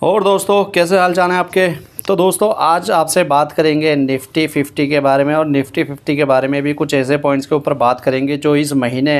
और दोस्तों कैसे हाल चाल है आपके। तो दोस्तों आज आपसे बात करेंगे निफ्टी 50 के बारे में और निफ्टी 50 के बारे में भी कुछ ऐसे पॉइंट्स के ऊपर बात करेंगे जो इस महीने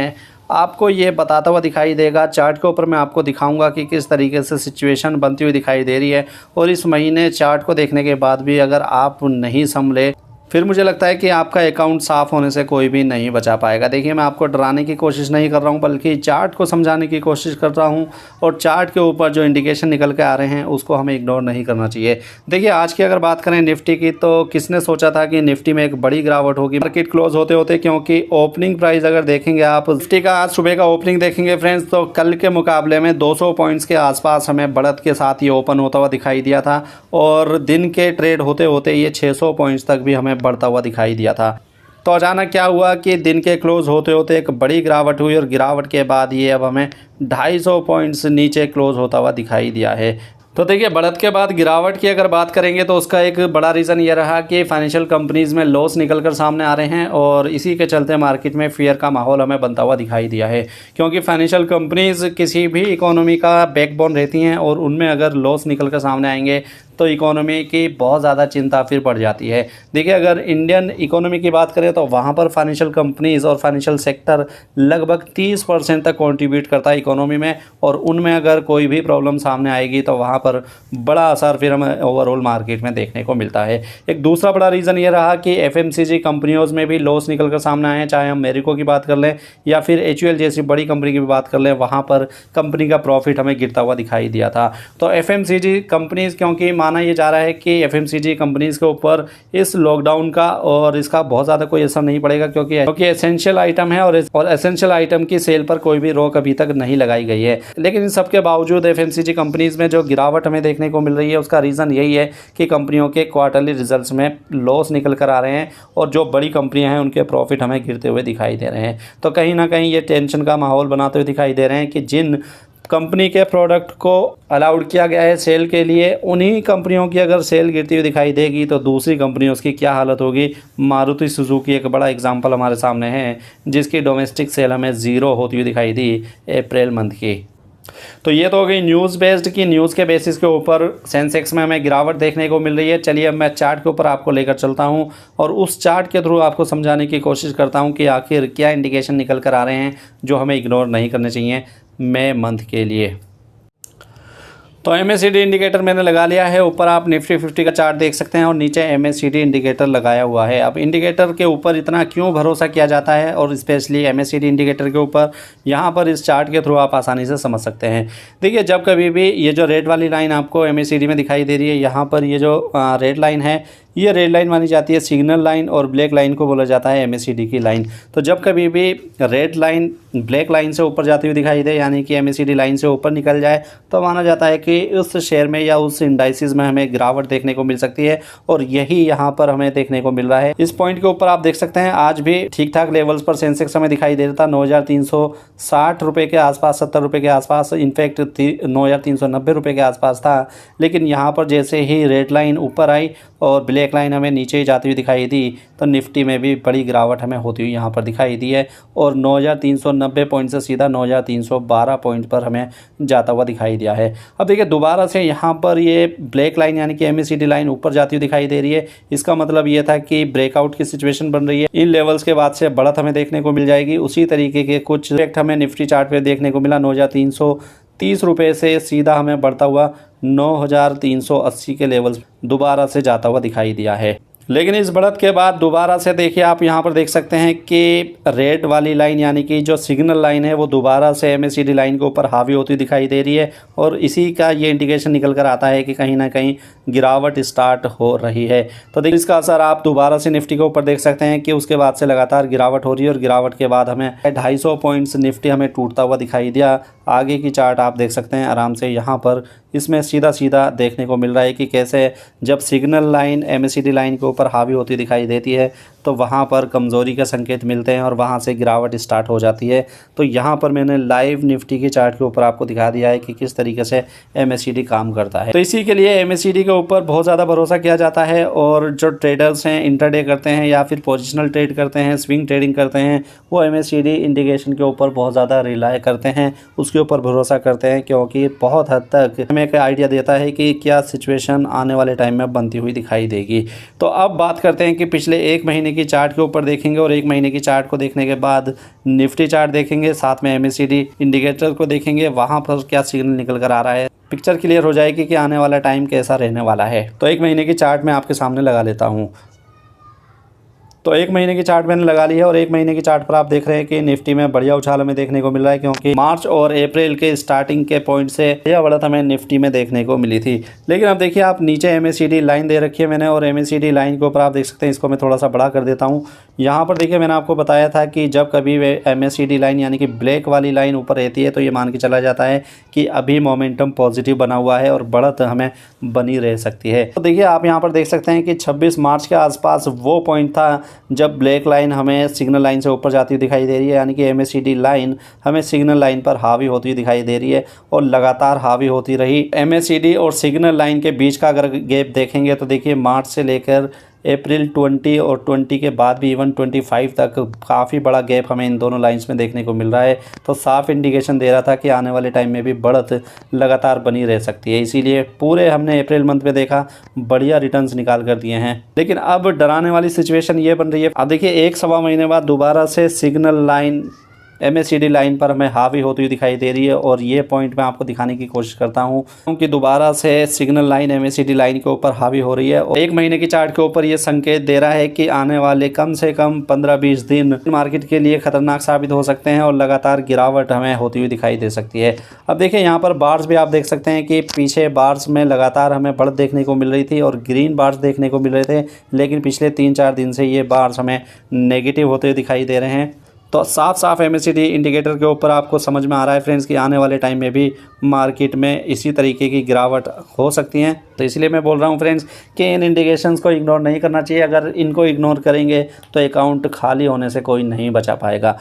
आपको ये बताता हुआ दिखाई देगा। चार्ट के ऊपर मैं आपको दिखाऊंगा कि किस तरीके से सिचुएशन बनती हुई दिखाई दे रही है और इस महीने चार्ट को देखने के बाद भी अगर आप नहीं संभले फिर मुझे लगता है कि आपका अकाउंट साफ़ होने से कोई भी नहीं बचा पाएगा। देखिए मैं आपको डराने की कोशिश नहीं कर रहा हूं बल्कि चार्ट को समझाने की कोशिश कर रहा हूं और चार्ट के ऊपर जो इंडिकेशन निकल के आ रहे हैं उसको हमें इग्नोर नहीं करना चाहिए। देखिए आज की अगर बात करें निफ्टी की तो किसने सोचा था कि निफ्टी में एक बड़ी गिरावट होगी मार्केट क्लोज होते होते, क्योंकि ओपनिंग प्राइस अगर देखेंगे आप निफ्टी का आज सुबह का ओपनिंग देखेंगे फ्रेंड्स तो कल के मुकाबले में 200 पॉइंट्स के आसपास हमें बढ़त के साथ ये ओपन होता हुआ दिखाई दिया था और दिन के ट्रेड होते होते ये 600 पॉइंट्स तक भी हमें बढ़ता हुआ दिखाई दिया था। तो अचानक क्या हुआ कि दिन के क्लोज होते होते एक बड़ी गिरावट हुई और गिरावट के बाद ये अब हमें 250 पॉइंट्स नीचे क्लोज होता हुआ दिखाई दिया है। तो देखिए बढ़त के बाद गिरावट की अगर बात करेंगे तो उसका एक बड़ा रीज़न ये रहा कि फाइनेंशियल कंपनीज़ में लॉस निकल कर सामने आ रहे हैं और इसी के चलते मार्केट में फियर का माहौल हमें बनता हुआ दिखाई दिया है, क्योंकि फाइनेंशियल कंपनीज़ किसी भी इकोनॉमी का बैकबोन रहती हैं और उनमें अगर लॉस निकल कर सामने आएंगे तो इकोनॉमी की बहुत ज़्यादा चिंता फिर बढ़ जाती है। देखिए अगर इंडियन इकोनॉमी की बात करें तो वहाँ पर फाइनेंशियल कंपनीज़ और फाइनेंशियल सेक्टर लगभग 30% तक कंट्रीब्यूट करता है इकोनॉमी में और उनमें अगर कोई भी प्रॉब्लम सामने आएगी तो वहाँ पर बड़ा असर फिर हमें ओवरऑल मार्केट में देखने को मिलता है। एक दूसरा बड़ा रीज़न ये रहा कि एफएमसीजी कंपनियों में भी लॉस निकल कर सामने आए हैं, चाहे हम मेरिको की बात कर लें या फिर एचयूएल जैसी बड़ी कंपनी की भी बात कर लें, वहाँ पर कंपनी का प्रॉफिट हमें गिरता हुआ दिखाई दिया था। तो एफएमसीजी कंपनीज़, क्योंकि माना ये जा रहा है कि एफएमसीजी कंपनीज़ के ऊपर इस लॉकडाउन का और इसका बहुत ज़्यादा कोई असर नहीं पड़ेगा क्योंकि एसेंशियल आइटम है और एसेंशियल आइटम की सेल पर कोई भी रोक अभी तक नहीं लगाई गई है। लेकिन इन सब के बावजूद एफएमसीजी कंपनीज़ में जो गिरावट हमें देखने को मिल रही है उसका रीज़न यही है कि कंपनियों के क्वार्टरली रिजल्ट्स में लॉस निकल कर आ रहे हैं और जो बड़ी कंपनियां हैं उनके प्रॉफिट हमें गिरते हुए दिखाई दे रहे हैं। तो कहीं ना कहीं ये टेंशन का माहौल बनाते हुए दिखाई दे रहे हैं कि जिन कंपनी के प्रोडक्ट को अलाउड किया गया है सेल के लिए उन्हीं कंपनियों की अगर सेल गिरती हुई दिखाई देगी तो दूसरी कंपनियों की क्या हालत होगी। मारुति सुजुकी एक बड़ा एग्जांपल हमारे सामने है जिसकी डोमेस्टिक सेल हमें 0 होती हुई दिखाई दी अप्रैल मंथ की। तो ये तो हो गई न्यूज़ बेस्ड की न्यूज़ के बेसिस के ऊपर सेंसेक्स में हमें गिरावट देखने को मिल रही है। चलिए अब मैं चार्ट के ऊपर आपको लेकर चलता हूं और उस चार्ट के थ्रू आपको समझाने की कोशिश करता हूं कि आखिर क्या इंडिकेशन निकल कर आ रहे हैं जो हमें इग्नोर नहीं करने चाहिए मई मंथ के लिए। तो एमएससीडी इंडिकेटर मैंने लगा लिया है। ऊपर आप निफ्टी 50 का चार्ट देख सकते हैं और नीचे एमएससीडी इंडिकेटर लगाया हुआ है। अब इंडिकेटर के ऊपर इतना क्यों भरोसा किया जाता है और स्पेशली एमएससीडी इंडिकेटर के ऊपर, यहाँ पर इस चार्ट के थ्रू आप आसानी से समझ सकते हैं। देखिए जब कभी भी ये जो रेड वाली लाइन आपको एमएससीडी में दिखाई दे रही है, यहाँ पर ये जो रेड लाइन है ये रेड लाइन मानी जाती है सिग्नल लाइन और ब्लैक लाइन को बोला जाता है एमएससीडी की लाइन। तो जब कभी भी रेड लाइन ब्लैक लाइन से ऊपर जाती हुई दिखाई दे यानी कि एमएससीडी लाइन से ऊपर निकल जाए तो माना जाता है कि उस शेयर में या उस इंडाइसिस में हमें गिरावट देखने को मिल सकती है और यही यहाँ पर हमें देखने को मिल रहा है। इस पॉइंट के ऊपर आप देख सकते हैं आज भी ठीक ठाक लेवल्स पर सेंसेक्स हमें दिखाई दे रहा था 9,360 रुपये के आसपास, 70 रुपये के आसपास, इनफैक्ट 9,390 रुपये के आसपास था। लेकिन यहाँ पर जैसे ही रेड लाइन ऊपर आई और ब्लैक लाइन हमें नीचे ही जाती हुई दिखाई दी तो निफ्टी में भी बड़ी गिरावट हमें होती हुई यहाँ पर दिखाई दी है और 9,390 पॉइंट से सीधा 9,312 पॉइंट पर हमें जाता हुआ दिखाई दिया है। अब देखिए दोबारा से यहाँ पर ये ब्लैक लाइन यानी कि एमएससीडी लाइन ऊपर जाती हुई दिखाई दे रही है। इसका मतलब ये था कि ब्रेकआउट की सिचुएशन बन रही है। इन लेवल्स के बाद से बढ़त हमें देखने को मिल जाएगी। उसी तरीके के कुछ इफेक्ट हमें निफ्टी चार्ट पर देखने को मिला। 9,330 रुपये से सीधा हमें बढ़ता हुआ 9,380 के लेवल्स दोबारा से जाता हुआ दिखाई दिया है। लेकिन इस बढ़त के बाद दोबारा से देखिए आप यहाँ पर देख सकते हैं कि रेड वाली लाइन यानी कि जो सिग्नल लाइन है वो दोबारा से एमएससीडी लाइन के ऊपर हावी होती दिखाई दे रही है और इसी का ये इंडिकेशन निकल कर आता है कि कहीं ना कहीं गिरावट स्टार्ट हो रही है। तो देखिए इसका असर आप दोबारा से निफ्टी के ऊपर देख सकते हैं कि उसके बाद से लगातार गिरावट हो रही है और गिरावट के बाद हमें 250 पॉइंट्स निफ्टी हमें टूटता हुआ दिखाई दिया। आगे की चार्ट आप देख सकते हैं आराम से, यहाँ पर इसमें सीधा सीधा देखने को मिल रहा है कि कैसे जब सिग्नल लाइन एमएससीडी लाइन के ऊपर हावी होती दिखाई देती है तो वहाँ पर कमज़ोरी के संकेत मिलते हैं और वहाँ से गिरावट स्टार्ट हो जाती है। तो यहाँ पर मैंने लाइव निफ्टी के चार्ट के ऊपर आपको दिखा दिया है कि किस तरीके से MACD काम करता है। तो इसी के लिए MACD के ऊपर बहुत ज़्यादा भरोसा किया जाता है और जो ट्रेडर्स हैं इंट्राडे करते हैं या फिर पोजिशनल ट्रेड करते हैं, स्विंग ट्रेडिंग करते हैं, वो MACD इंडिकेशन के ऊपर बहुत ज़्यादा रिलाय करते हैं, उसके ऊपर भरोसा करते हैं, क्योंकि बहुत हद तक हमें एक आइडिया देता है कि क्या सिचुएशन आने वाले टाइम में बनती हुई दिखाई देगी। तो अब बात करते हैं कि पिछले 1 महीने की चार्ट के ऊपर देखेंगे और 1 महीने की चार्ट को देखने के बाद निफ्टी चार्ट देखेंगे, साथ में MACD इंडिकेटर को देखेंगे, वहाँ पर क्या सिग्नल निकल कर आ रहा है। पिक्चर क्लियर हो जाएगी कि आने वाला टाइम कैसा रहने वाला है। तो 1 महीने की चार्ट मैं आपके सामने लगा लेता हूँ। तो 1 महीने की चार्ट मैंने लगा ली है और 1 महीने की चार्ट पर आप देख रहे हैं कि निफ्टी में बढ़िया उछाल हमें देखने को मिल रहा है, क्योंकि मार्च और अप्रैल के स्टार्टिंग के पॉइंट से बढ़िया बढ़त हमें निफ्टी में देखने को मिली थी। लेकिन अब देखिए आप नीचे MACD लाइन दे रखी है मैंने, और MACD लाइन के ऊपर आप देख सकते हैं, इसको मैं थोड़ा सा बड़ा कर देता हूँ। यहाँ पर देखिए मैंने आपको बताया था कि जब कभी MACD लाइन यानी कि ब्लैक वाली लाइन ऊपर रहती है तो ये मान के चला जाता है कि अभी मोमेंटम पॉजिटिव बना हुआ है और बढ़त हमें बनी रह सकती है। तो देखिए आप यहाँ पर देख सकते हैं कि 26 मार्च के आसपास वो पॉइंट था जब ब्लैक लाइन हमें सिग्नल लाइन से ऊपर जाती हुई दिखाई दे रही है, यानी कि MACD लाइन हमें सिग्नल लाइन पर हावी होती हुई दिखाई दे रही है और लगातार हावी होती रही। MACD और सिग्नल लाइन के बीच का अगर गैप देखेंगे तो देखिए मार्च से लेकर अप्रैल 20 और 20 के बाद भी इवन 25 तक काफ़ी बड़ा गैप हमें इन दोनों लाइंस में देखने को मिल रहा है। तो साफ इंडिकेशन दे रहा था कि आने वाले टाइम में भी बढ़त लगातार बनी रह सकती है। इसीलिए पूरे हमने अप्रैल मंथ में देखा बढ़िया रिटर्न्स निकाल कर दिए हैं। लेकिन अब डराने वाली सिचुएशन ये बन रही है, अब देखिए 1-1.25 महीने बाद दोबारा से सिग्नल लाइन MACD लाइन पर हमें हावी होती हुई दिखाई दे रही है और ये पॉइंट मैं आपको दिखाने की कोशिश करता हूँ, क्योंकि दोबारा से सिग्नल लाइन MACD लाइन के ऊपर हावी हो रही है और 1 महीने की चार्ट के ऊपर ये संकेत दे रहा है कि आने वाले कम से कम 15-20 दिन मार्केट के लिए खतरनाक साबित हो सकते हैं और लगातार गिरावट हमें होती हुई दिखाई दे सकती है। अब देखिए यहाँ पर बार्स भी आप देख सकते हैं कि पीछे बार्स में लगातार हमें बढ़त देखने को मिल रही थी और ग्रीन बार्स देखने को मिल रहे थे, लेकिन पिछले 3-4 दिन से ये बार्स हमें नेगेटिव होते हुए दिखाई दे रहे हैं। तो साफ MACD इंडिकेटर के ऊपर आपको समझ में आ रहा है फ्रेंड्स कि आने वाले टाइम में भी मार्केट में इसी तरीके की गिरावट हो सकती है। तो इसलिए मैं बोल रहा हूँ फ्रेंड्स कि इन इंडिकेशंस को इग्नोर नहीं करना चाहिए। अगर इनको इग्नोर करेंगे तो अकाउंट खाली होने से कोई नहीं बचा पाएगा।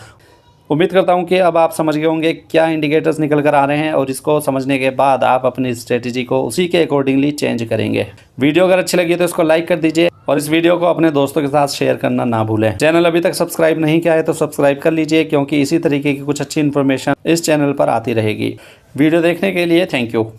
उम्मीद करता हूं कि अब आप समझ गए होंगे क्या इंडिकेटर्स निकल कर आ रहे हैं और इसको समझने के बाद आप अपनी स्ट्रेटजी को उसी के अकॉर्डिंगली चेंज करेंगे। वीडियो अगर अच्छी लगी तो इसको लाइक कर दीजिए और इस वीडियो को अपने दोस्तों के साथ शेयर करना ना भूलें। चैनल अभी तक सब्सक्राइब नहीं किया है तो सब्सक्राइब कर लीजिए, क्योंकि इसी तरीके की कुछ अच्छी इन्फॉर्मेशन इस चैनल पर आती रहेगी। वीडियो देखने के लिए थैंक यू।